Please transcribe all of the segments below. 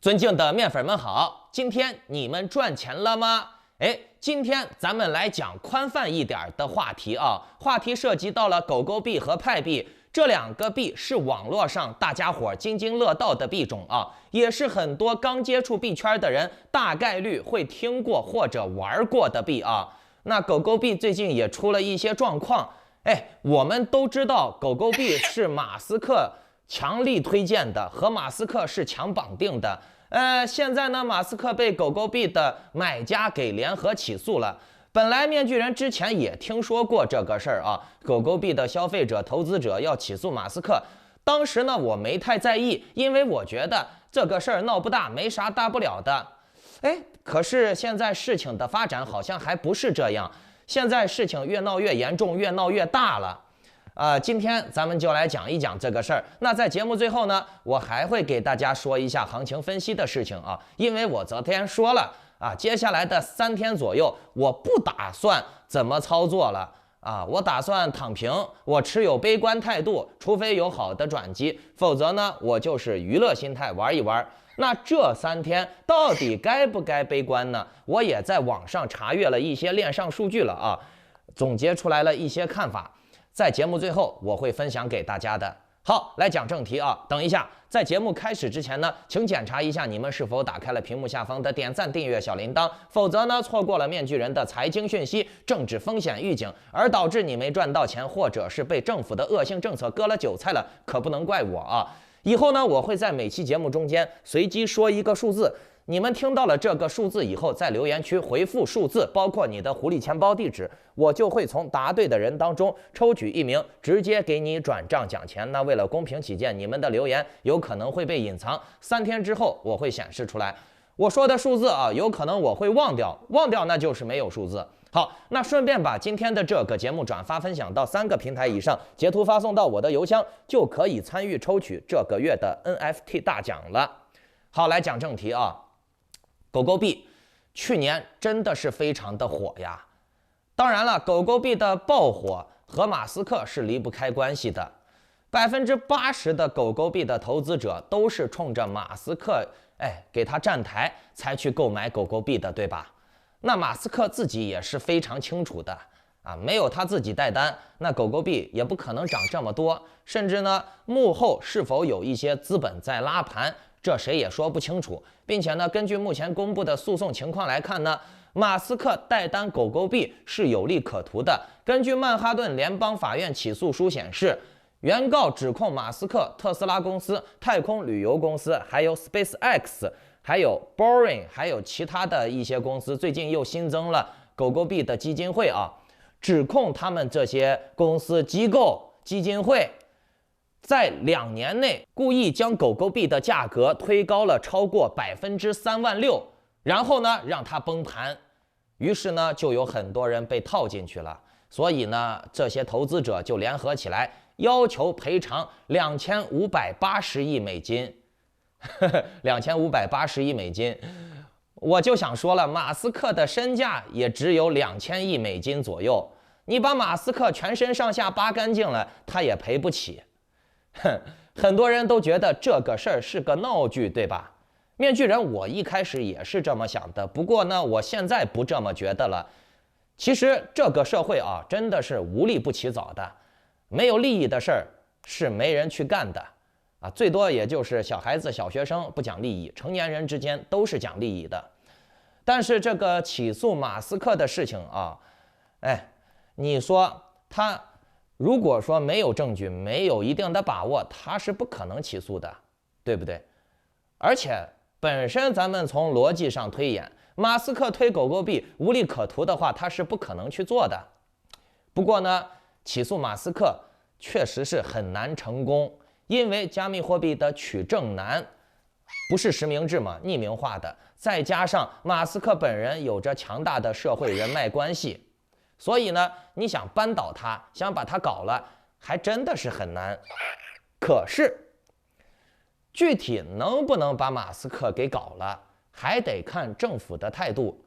尊敬的面粉们好，今天你们赚钱了吗？今天咱们来讲宽泛一点的话题啊，话题涉及到了狗狗币和派币，这两个币是网络上大家伙津津乐道的币种啊，也是很多刚接触币圈的人大概率会听过或者玩过的币啊。那狗狗币最近也出了一些状况，我们都知道狗狗币是马斯克强力推荐的，和马斯克是强绑定的。现在呢，马斯克被狗狗币的买家给联合起诉了。本来面具人之前也听说过这个事儿啊，狗狗币的消费者、投资者要起诉马斯克。当时呢，我没太在意，因为我觉得这个事儿闹不大，没啥大不了的。可是现在事情的发展好像还不是这样，现在事情越闹越严重，越闹越大了。今天咱们就来讲一讲这个事儿。那在节目最后呢，我还会给大家说一下行情分析的事情啊，因为我昨天说了啊，接下来的3天左右，我不打算怎么操作了啊，我打算躺平，我持有悲观态度，除非有好的转机，否则呢，我就是娱乐心态玩一玩。那这3天到底该不该悲观呢？我也在网上查阅了一些链上数据了啊，总结出来了一些看法。在节目最后我会分享给大家的。好，来讲正题啊。等一下，在节目开始之前呢，请检查一下你们是否打开了屏幕下方的点赞、订阅、小铃铛，否则呢，错过了面具人的财经讯息、政治风险预警，而导致你没赚到钱，或者是被政府的恶性政策割了韭菜了，可不能怪我啊。以后呢，我会在每期节目中间随机说一个数字。你们听到了这个数字以后，在留言区回复数字，包括你的狐狸钱包地址，我就会从答对的人当中抽取1名，直接给你转账奖钱。那为了公平起见，你们的留言有可能会被隐藏，3天之后我会显示出来。我说的数字啊，有可能我会忘掉那就是没有数字。好，那顺便把今天的这个节目转发分享到3个平台以上，截图发送到我的邮箱，就可以参与抽取这个月的 NFT 大奖了。好，来讲正题啊。狗狗币去年真的是非常的火呀，当然了，狗狗币的爆火和马斯克是离不开关系的。80%的狗狗币的投资者都是冲着马斯克给他站台才去购买狗狗币的，对吧？那马斯克自己也是非常清楚的啊，没有他自己带单，那狗狗币也不可能涨这么多，甚至呢，幕后是否有一些资本在拉盘，这谁也说不清楚，并且呢，根据目前公布的诉讼情况来看呢，马斯克带单狗狗币是有利可图的。根据曼哈顿联邦法院起诉书显示，原告指控马斯克、特斯拉公司、太空旅游公司，还有 SpaceX， 还有 Boring， 还有其他的一些公司，最近又新增了狗狗币的基金会啊，指控他们这些公司、机构、基金会在2年内故意将狗狗币的价格推高了超过36000%，然后呢让它崩盘，于是呢就有很多人被套进去了，所以呢这些投资者就联合起来要求赔偿2580亿美金，2580亿美金，我就想说了，马斯克的身价也只有2000亿美金左右，你把马斯克全身上下扒干净了，他也赔不起。很多人都觉得这个事儿是个闹剧，对吧？面具人，我一开始也是这么想的，不过呢，我现在不这么觉得了。其实这个社会啊，真的是无利不起早的，没有利益的事儿是没人去干的啊，最多也就是小孩子、小学生不讲利益，成年人之间都是讲利益的。但是这个起诉马斯克的事情啊，你说他如果说没有证据，没有一定的把握，他是不可能起诉的，对不对？而且本身咱们从逻辑上推演，马斯克推狗狗币无利可图的话，他是不可能去做的。不过呢，起诉马斯克确实是很难成功，因为加密货币的取证难，不是实名制嘛，匿名化的，再加上马斯克本人有着强大的社会人脉关系。所以呢，你想扳倒他，想把他搞了，还真的是很难。可是，具体能不能把马斯克给搞了，还得看政府的态度。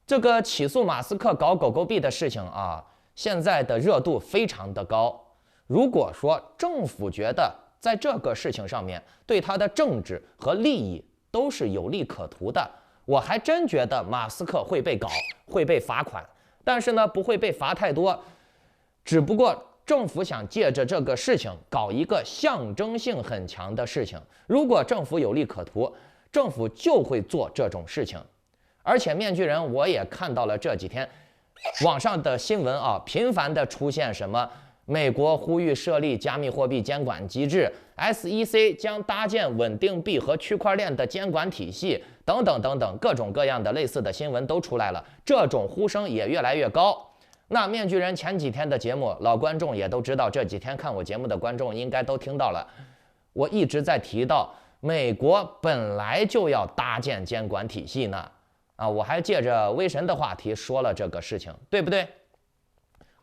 这个起诉马斯克搞狗狗币的事情啊，现在的热度非常的高。如果说政府觉得在这个事情上面对他的政治和利益都是有利可图的。我还真觉得马斯克会被搞，会被罚款，但是呢，不会被罚太多。只不过政府想借着这个事情搞一个象征性很强的事情。如果政府有利可图，政府就会做这种事情。而且面具人我也看到了这几天网上的新闻啊，频繁的出现什么美国呼吁设立加密货币监管机制 ，SEC 将搭建稳定币和区块链的监管体系，等等等等，各种各样的类似的新闻都出来了，这种呼声也越来越高。那面具人前几天的节目，老观众也都知道，这几天看我节目的观众应该都听到了，我一直在提到美国本来就要搭建监管体系呢。我还借着威神的话题说了这个事情，对不对？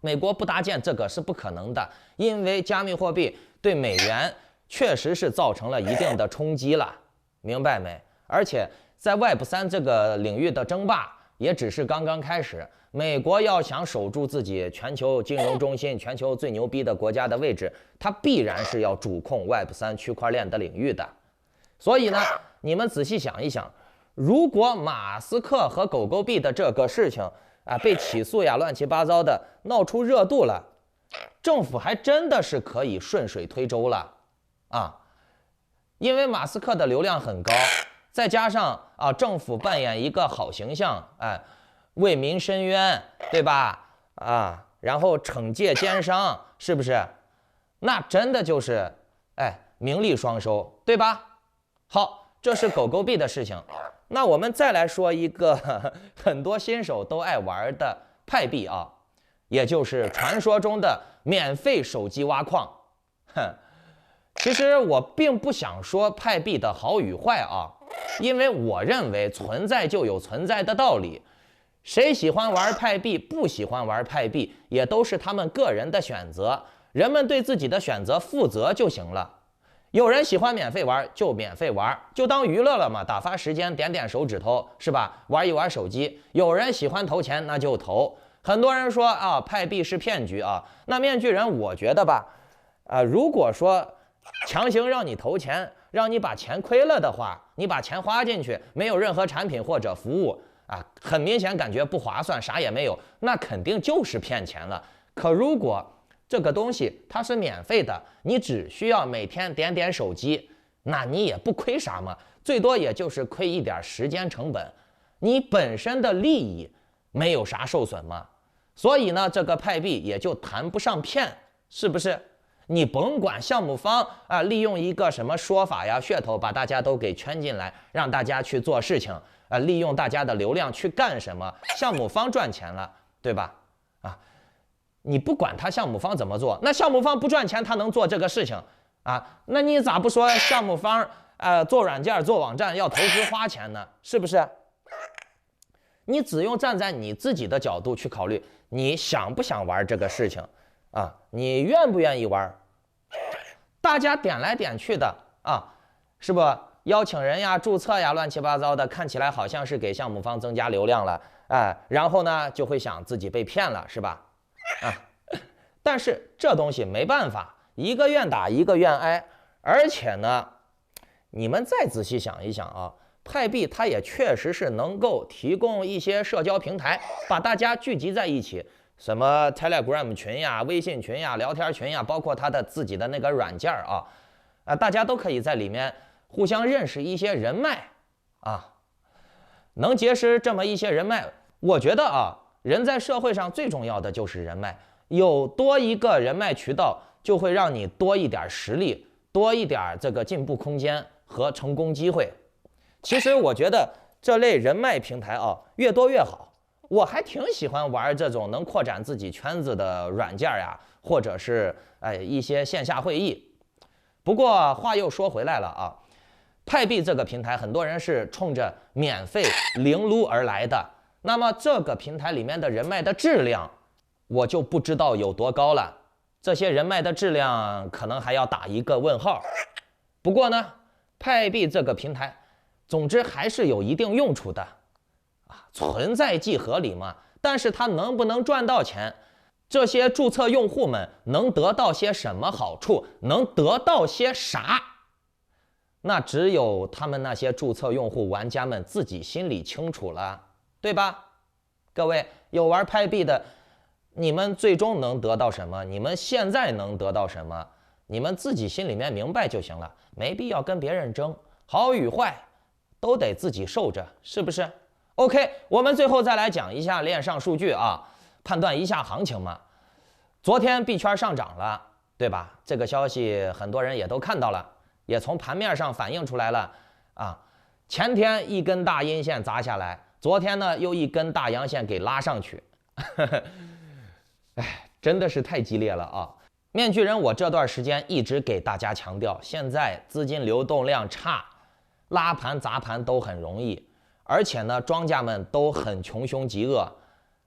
美国不搭建这个是不可能的，因为加密货币对美元确实是造成了一定的冲击了，明白没？而且在 Web3 这个领域的争霸也只是刚刚开始，美国要想守住自己全球金融中心、全球最牛逼的国家的位置，它必然是要主控 Web3 区块链的领域的。所以呢，你们仔细想一想，如果马斯克和狗狗币的这个事情被起诉呀，乱七八糟的闹出热度了，政府还真的是可以顺水推舟了啊！因为马斯克的流量很高，再加上政府扮演一个好形象，为民伸冤，对吧？然后惩戒奸商，是不是？那真的就是名利双收，对吧？好，这是狗狗币的事情。那我们再来说一个很多新手都爱玩的派币啊，也就是传说中的免费手机挖矿。其实我并不想说派币的好与坏啊，因为我认为存在就有存在的道理。谁喜欢玩派币，不喜欢玩派币，也都是他们个人的选择，人们对自己的选择负责就行了。有人喜欢免费玩就免费玩，就当娱乐了嘛，打发时间，点点手指头是吧？玩一玩手机。有人喜欢投钱，那就投。很多人说派币是骗局啊。那面具人，我觉得吧，如果说强行让你投钱，让你把钱亏了的话，你把钱花进去，没有任何产品或者服务很明显感觉不划算，啥也没有，那肯定就是骗钱了。可如果这个东西它是免费的，你只需要每天点点手机，那你也不亏啥嘛，最多也就是亏一点时间成本，你本身的利益没有啥受损嘛。所以呢，这个派币也就谈不上骗，是不是？你甭管项目方利用一个什么说法呀、噱头把大家都给圈进来，让大家去做事情，利用大家的流量去干什么，项目方赚钱了，对吧？你不管他项目方怎么做，那项目方不赚钱，他能做这个事情那你咋不说项目方做软件、做网站要投资花钱呢？是不是？你只用站在你自己的角度去考虑，你想不想玩这个事情你愿不愿意玩？大家点来点去的是不邀请人呀、注册呀，乱七八糟的，看起来好像是给项目方增加流量了，然后呢就会想自己被骗了，是吧？但是这东西没办法，一个愿打一个愿挨。而且呢，你们再仔细想一想派币它也确实是能够提供一些社交平台，把大家聚集在一起，什么 Telegram 群呀、微信群呀、聊天群呀，包括它的自己的那个软件大家都可以在里面互相认识一些人脉能结识这么一些人脉，我觉得人在社会上最重要的就是人脉，有多一个人脉渠道，就会让你多一点实力，多一点这个进步空间和成功机会。其实我觉得这类人脉平台越多越好，我还挺喜欢玩这种能扩展自己圈子的软件呀，或者是一些线下会议。不过话又说回来了派币这个平台很多人是冲着免费零撸而来的，那么这个平台里面的人脉的质量我就不知道有多高了，这些人脉的质量可能还要打一个问号。不过呢，派币这个平台总之还是有一定用处的存在即合理嘛。但是它能不能赚到钱，这些注册用户们能得到些什么好处，能得到些啥，那只有他们那些注册用户玩家们自己心里清楚了，对吧？各位有玩派币的，你们最终能得到什么？你们现在能得到什么？你们自己心里面明白就行了，没必要跟别人争，好与坏都得自己受着，是不是 ？OK， 我们最后再来讲一下链上数据啊，判断一下行情嘛。昨天币圈上涨了，对吧？这个消息很多人也都看到了，也从盘面上反映出来了啊。前天一根大阴线砸下来，昨天呢又一根大阳线给拉上去，哎，真的是太激烈了啊！面具人，我这段时间一直给大家强调，现在资金流动量差，拉盘砸盘都很容易，而且呢，庄家们都很穷凶极恶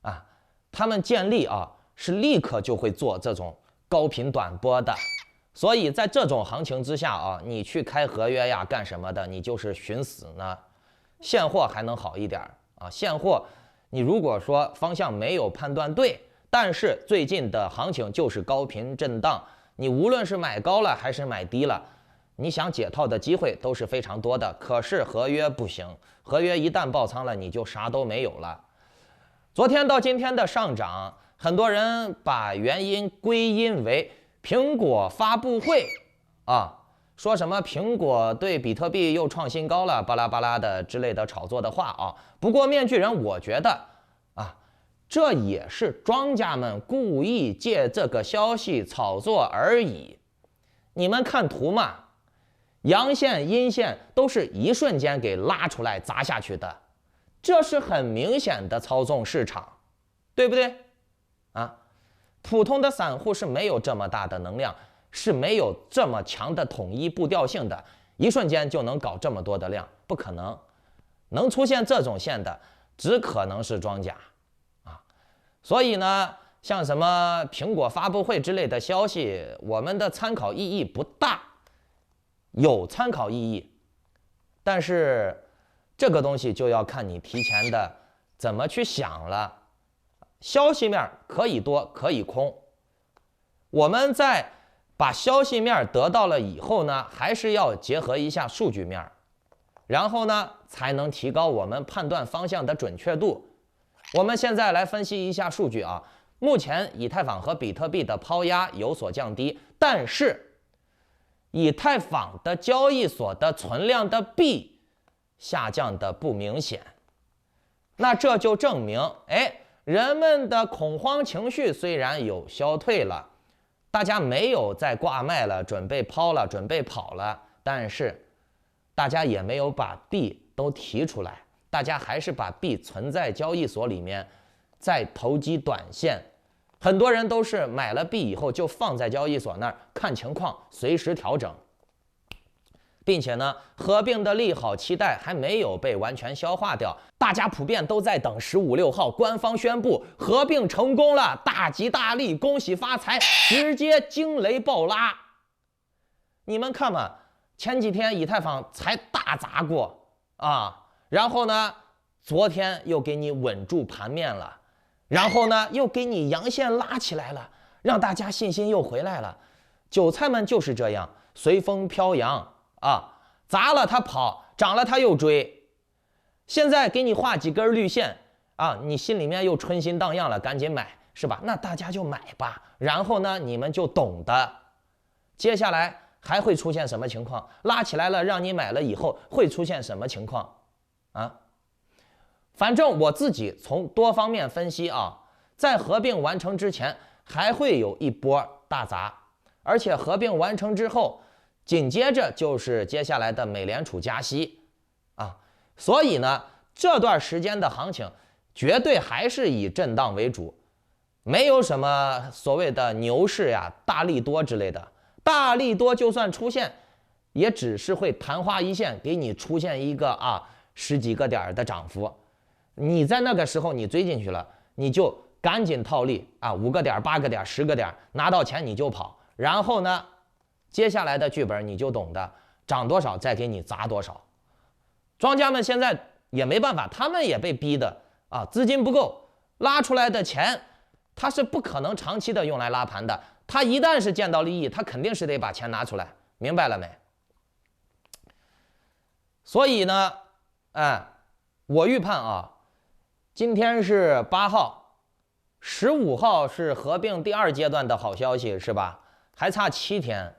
啊，他们建立是立刻就会做这种高频短波的，所以在这种行情之下你去开合约呀干什么的，你就是寻死呢。现货还能好一点啊，现货你如果说方向没有判断对。但是最近的行情就是高频震荡，你无论是买高了还是买低了，你想解套的机会都是非常多的。可是合约不行，合约一旦爆仓了，你就啥都没有了。昨天到今天的上涨，很多人把原因归因为苹果发布会说什么苹果对比特币又创新高了，巴拉巴拉的之类的炒作的话不过面具人，我觉得这也是庄家们故意借这个消息炒作而已。你们看图嘛，阳线、阴线都是一瞬间给拉出来砸下去的，这是很明显的操纵市场，对不对？普通的散户是没有这么大的能量，是没有这么强的统一步调性的，一瞬间就能搞这么多的量，不可能。能出现这种线的，只可能是庄家。所以呢，像什么苹果发布会之类的消息，我们的参考意义不大，有参考意义，但是这个东西就要看你提前的怎么去想了。消息面可以多，可以空，我们在把消息面得到了以后呢，还是要结合一下数据面，然后呢，才能提高我们判断方向的准确度。我们现在来分析一下数据目前以太坊和比特币的抛压有所降低，但是以太坊的交易所的存量的币下降的不明显，那这就证明人们的恐慌情绪虽然有消退了，大家没有再挂卖了，准备抛了，准备跑了，但是大家也没有把币都提出来，大家还是把币存在交易所里面，在投机短线。很多人都是买了币以后就放在交易所那儿看情况，随时调整，并且呢，合并的利好期待还没有被完全消化掉，大家普遍都在等15、16号官方宣布合并成功了，大吉大利，恭喜发财，直接惊雷暴拉。你们看嘛，前几天以太坊才大砸过然后呢，昨天又给你稳住盘面了，然后呢，又给你阳线拉起来了，让大家信心又回来了。韭菜们就是这样，随风飘扬砸了它跑，涨了它又追。现在给你画几根绿线你心里面又春心荡漾了，赶紧买，是吧？那大家就买吧。然后呢，你们就懂的，接下来还会出现什么情况？拉起来了，让你买了以后会出现什么情况？反正我自己从多方面分析在合并完成之前还会有一波大砸，而且合并完成之后，紧接着就是接下来的美联储加息所以呢，这段时间的行情绝对还是以震荡为主，没有什么所谓的牛市呀、大利多之类的。大利多就算出现，也只是会昙花一现，给你出现一个10几个点的涨幅。你在那个时候你追进去了，你就赶紧套利5个点、8个点、10个点，拿到钱你就跑。然后呢，接下来的剧本你就懂的，涨多少再给你砸多少。庄家们现在也没办法，他们也被逼的资金不够，拉出来的钱他是不可能长期的用来拉盘的，他一旦是见到利益，他肯定是得把钱拿出来，明白了没？所以呢，我预判啊，今天是8号，15号是合并第2阶段的好消息，是吧？还差7天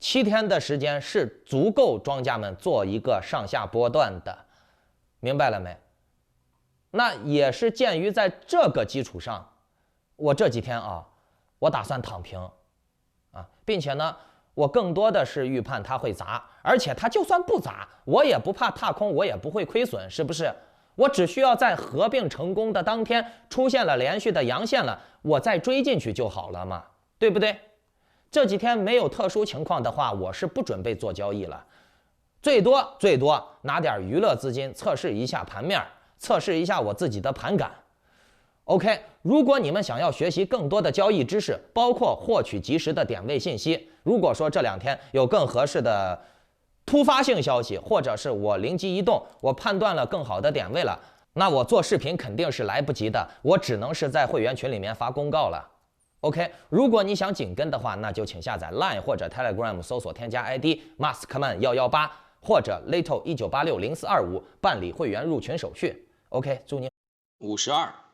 ，7天的时间是足够庄家们做一个上下波段的，明白了没？那也是鉴于在这个基础上，我这几天啊，我打算躺平啊，并且呢，我更多的是预判它会砸，而且它就算不砸，我也不怕踏空，我也不会亏损，是不是？我只需要在合并成功的当天出现了连续的阳线了，我再追进去就好了嘛，对不对？这几天没有特殊情况的话，我是不准备做交易了，最多拿点娱乐资金测试一下盘面，测试一下我自己的盘感。OK， 如果你们想要学习更多的交易知识，包括获取及时的点位信息，如果说这2天有更合适的突发性消息，或者是我灵机一动，我判断了更好的点位了，那我做视频肯定是来不及的，我只能是在会员群里面发公告了。OK， 如果你想紧跟的话，那就请下载 Line 或者 Telegram， 搜索添加 ID Maskman118或者 Little 19860425办理会员入群手续。OK， 祝您52